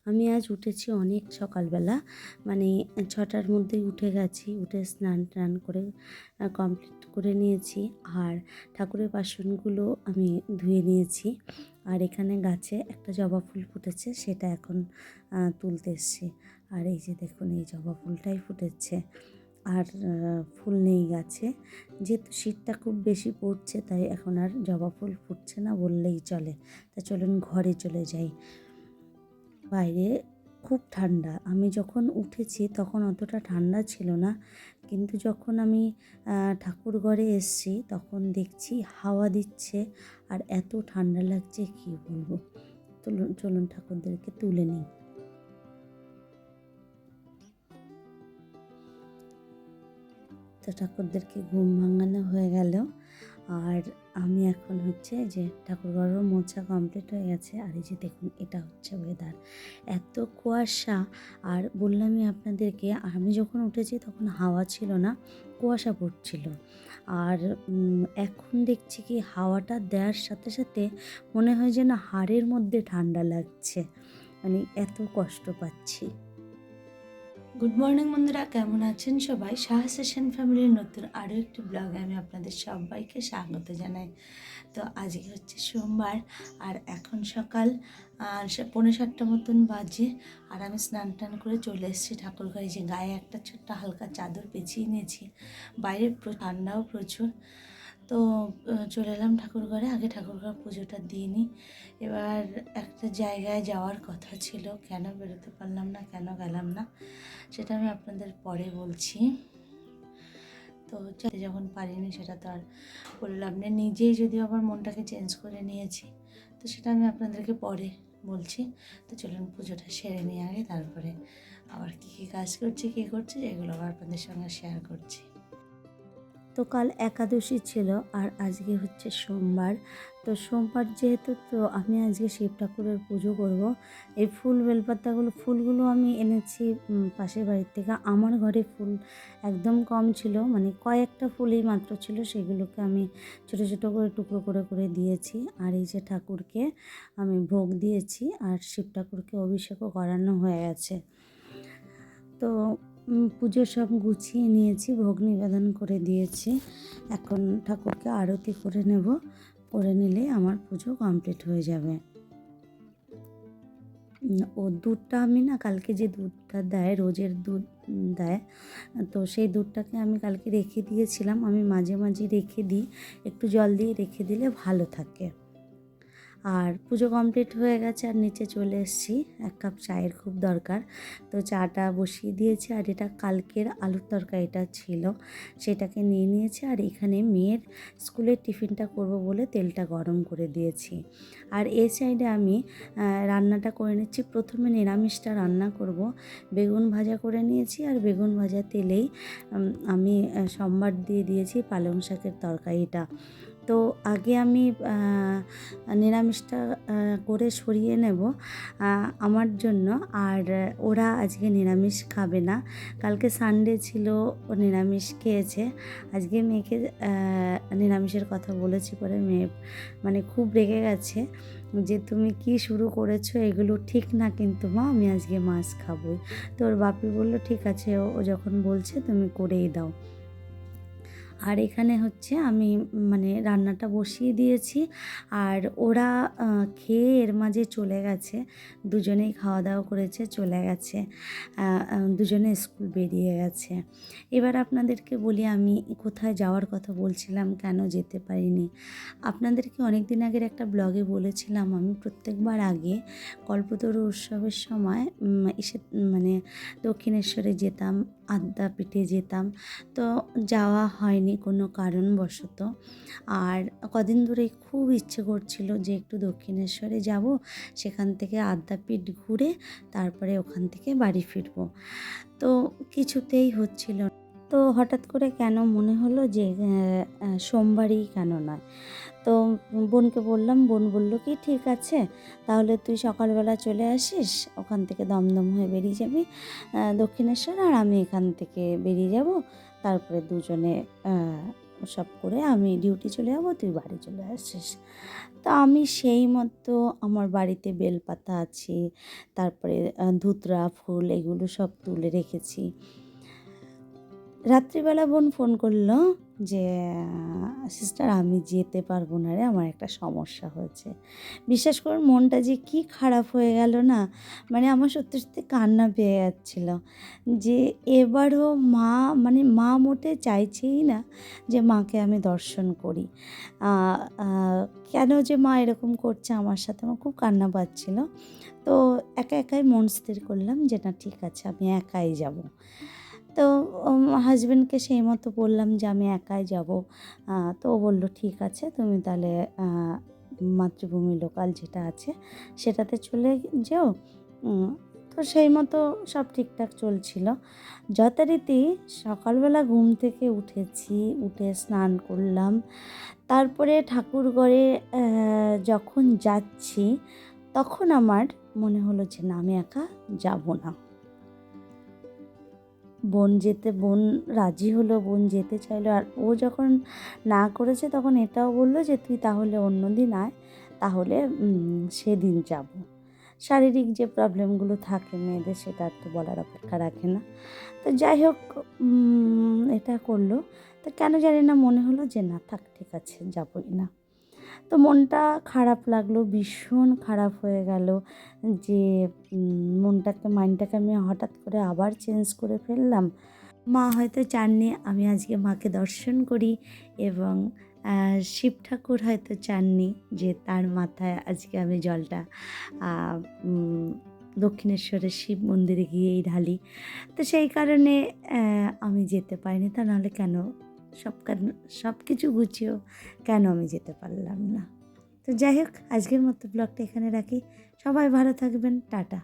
আমি আজ উঠেছি অনেক সকালবেলা, মানে 6টার মধ্যেই উঠে গেছি। উঠে স্নান টান করে কমপ্লিট করে নিয়েছি। আর ঠাকুরের বাসনগুলো আমি ধুয়ে নিয়েছি। আর এখানে গাছে একটা জবা ফুল ফুটেছে, সেটা এখন তুলতে এসছি। আর এই যে দেখুন, এই জবা ফুলটাই ফুটেছে, আর ফুল নেই গাছে। যেহেতু শীতটা খুব বেশি পড়ছে, তাই এখন আর জবা ফুল ফুটছে না বললেই চলে। তা চলুন ঘরে চলে যাই। বাইরে খুব ঠান্ডা। আমি যখন উঠেছি তখন অতটা ঠান্ডা ছিল না, কিন্তু যখন আমি ঠাকুর ঘরে এসেছি তখন দেখছি হাওয়া দিচ্ছে, আর এত ঠান্ডা লাগছে কী বলবো। চলুন ঠাকুরদেরকে তুলে নিই। তো ঠাকুরদেরকে ঘুম ভাঙানো হয়ে গেল। আর আমি এখন হচ্ছে যে ঠাকুরঘরও মোছা কমপ্লিট হয়ে গেছে। আর এই যে দেখুন, এটা হচ্ছে ওয়েদার, এত কুয়াশা। আর বললামই আপনাদেরকে, আমি যখন উঠেছি তখন হাওয়া ছিল না, কুয়াশা পড়ছিল। আর এখন দেখছি কি, হাওয়াটা দেওয়ার সাথে সাথে মনে হয় যেন হাড়ের মধ্যে ঠান্ডা লাগছে, মানে এত কষ্ট পাচ্ছি। গুড মর্নিং বন্ধুরা, কেমন আছেন সবাই? সাহা সেশন ফ্যামিলির নতুন আরও একটি ব্লগে আমি আপনাদের সবাইকে স্বাগত জানাই। তো আজকে হচ্ছে সোমবার, আর এখন সকাল 6:45 মতন বাজে। আর আমি স্নান টান করে চলে এসেছি ঠাকুর ঘরে। যে গায়ে একটা ছোট্ট হালকা চাদর পেঁচিয়ে নিয়েছি, বাইরে ঠান্ডাও প্রচুর। তো চলে এলাম ঠাকুর ঘরে। আগে ঠাকুর ঘর পুজোটা দিয়ে নিই। এবার একটা জায়গায় যাওয়ার কথা ছিল, কেন বেরোতে পারলাম না, কেন গেলাম না, সেটা আমি আপনাদের পরে বলছি। তো যখন পারিনি সেটা তো আর বললাম না, নিজেই যদিও আবার মনটাকে চেঞ্জ করে নিয়েছি, তো সেটা আমি আপনাদেরকে পরে বলছি। তো চলুন পুজোটা সেরে নিয়ে আগে, তারপরে আবার কী কী কাজ করছি, কী করছি, এগুলো আবার আপনাদের সঙ্গে শেয়ার করছি। তো কাল একাদশী ছিল, আর আজকে হচ্ছে সোমবার। তো সোমবার যেহেতু, তো আমি আজকে শিব ঠাকুরের পুজো করব। এই ফুল ফুলগুলো আমি এনেছি পাশের বাড়ির থেকে। আমার ঘরে ফুল একদম কম ছিল, মানে কয়েকটা ফুলই মাত্র ছিল, সেগুলোকে আমি ছোটো ছোটো করে টুকরো করে করে দিয়েছি। আর এই যে ঠাকুরকে আমি ভোগ দিয়েছি, আর শিব ঠাকুরকে অভিষেকও করানো হয়ে গেছে। তো পুজো সব গুছিয়ে নিয়েছি, ভোগ নিবেদন করে দিয়েছি। এখন ঠাকুরকে আরতি করে নেব, করে নিলে আমার পুজো কমপ্লিট হয়ে যাবে। ও দুধটা আমি না, কালকে যে দুধটা দেয়, রোজের দুধ দেয়, তো সেই দুধটাকে আমি কালকে রেখে দিয়েছিলাম। আমি মাঝে মাঝে রেখে দিই, একটু জল দিয়ে রেখে দিলে ভালো থাকে। আর পুজো কমপ্লিট হয়ে গেছে, আর নিচে চলে এসেছি। 1 কাপ চায়ের খুব দরকার, তো চাটা বসিয়ে দিয়েছি। আর এটা কালকের আলুর তরকারিটা ছিল, সেটাকে নিয়ে নিয়েছি। আর এখানে মেয়ের স্কুলের টিফিনটা করব বলে তেলটা গরম করে দিয়েছি। আর এই সাইডে আমি রান্নাটা করে নিচ্ছি। প্রথমে নিরামিষটা রান্না করব। বেগুন ভাজা করে নিয়েছি, আর বেগুন ভাজা তেলেই আমি সম্বার দিয়ে দিয়েছি পালং শাকের তরকারিটা। তো আগে আমি নিরামিষটা করে সরিয়ে নেব আমার জন্য। আর ওরা আজকে নিরামিষ খাবে না, কালকে সানডে ছিল, ও নিরামিষ খেয়েছে। আজকে মেয়েকে নিরামিষের কথা বলেছি, পরে মেয়ে মানে খুব রেগে গেছে যে তুমি কি শুরু করেছো, এগুলো ঠিক না কিন্তু মা, আমি আজকে মাছ খাবোই। তো ওর বাপি বললো ঠিক আছে, ও যখন বলছে তুমি করেই দাও। আর এখানে হচ্ছে আমি মানে রান্নাটা বসিয়ে দিয়েছি। আর ওরা খেয়ে এর মাঝে চলে গেছে, দুজনেই খাওয়া দাওয়া করেছে, চলে গেছে, দুজনে স্কুল বেরিয়ে গেছে। এবার আপনাদেরকে বলি, আমি কোথায় যাওয়ার কথা বলছিলাম, কেন যেতে পারিনি। আপনাদেরকে অনেক দিন আগের একটা ব্লগে বলেছিলাম, আমি প্রত্যেকবার আগে কল্পতরু উৎসবের সময় মানে দক্ষিণেশ্বরে যেতাম, আদ্যাপীঠে যেতাম। তো যাওয়া হয়নি কোনো কারণবশত। আর কদিন ধরেই খুব ইচ্ছে করছিল যে একটু দক্ষিণেশ্বরে যাব, সেখান থেকে আদ্যাপীঠ ঘুরে তারপরে ওখান থেকে বাড়ি ফিরবো। তো কিছুতেই হচ্ছিল না। তো হঠাৎ করে কেন মনে হলো যে সোমবারই কেন নয়। তো বোনকে বললাম, বোন বলল কি ঠিক আছে, তাহলে তুই সকালবেলা চলে আসিস, ওখান থেকে দমদম হয়ে বেরিয়ে যাবি দক্ষিণেশ্বর, আর আমি এখান থেকে বেরিয়ে যাব, তারপরে দুজনে সব করে আমি ডিউটি চলে যাবো, তুই বাড়ি চলে আসিস। তো আমি সেই মতো আমার বাড়িতে বেলপাতা আছে, তারপরে ধুতরা ফুল এগুলো সব তুলে রেখেছি। রাত্রিবেলা বোন ফোন করলো যে সিস্টার আমি যেতে পারবো না রে, আমার একটা সমস্যা হয়েছে। বিশ্বাস করুন মনটা যে কি খারাপ হয়ে গেল না, মানে আমার সত্যি সত্যি কান্না পেয়ে যাচ্ছিল যে এবারও মা, মানে মা মোটে চাইছেই না যে মাকে আমি দর্শন করি। কেন যে মা এরকম করছে আমার সাথে, আমার খুব কান্না পাচ্ছিল। তো একা একাই মন স্থির করলাম যে না ঠিক আছে আমি একাই যাব। তো হাজব্যান্ডকে সেই মতো বললাম যে আমি একাই যাব। তো ও বলল ঠিক আছে তুমি তাহলে মাতৃভূমি লোকাল যেটা আছে সেটাতে চলে যেও। তো সেই মতো সব ঠিকঠাক চলছিল। যথারীতি সকালবেলা ঘুম থেকে উঠেছি, উঠে স্নান করলাম, তারপরে ঠাকুরঘরে যখন যাচ্ছি তখন আমার মনে হলো যে না আমি একা যাব না। বোন রাজি হলো, বোন যেতে চাইলো। আর ও যখন না করেছে তখন এটাও বললো যে তুই তাহলে অন্য দিন আয়, তাহলে সেদিন যাব। শারীরিক যে প্রবলেমগুলো থাকে মেয়েদের সেটা আর তো বলার অপেক্ষা রাখে না। তো যাই হোক এটা করলো। তো কেন জানি না মনে হলো যে না থাক ঠিক আছে যাবই না। তো মনটা খারাপ লাগলো, ভীষণ খারাপ হয়ে গেল যে মাইন্ডটাকে আমি হঠাৎ করে আবার চেঞ্জ করে ফেললাম। মা হয়তো চাননি আমি আজকে মাকে দর্শন করি, এবং শিব ঠাকুর হয়তো চাননি যে তার মাথায় আজকে আমি জলটা উম, দক্ষিণেশ্বরের শিব মন্দিরে গিয়েই ঢালি। তো সেই কারণে আমি যেতে পারিনি। তা নাহলে কেন সব কিছু গুছিয়েও কেন আমি যেতে পারলাম না। তো যাই হোক আজকের মতো ব্লগটা এখানে রাখি। সবাই ভালো থাকবেন, টাটা।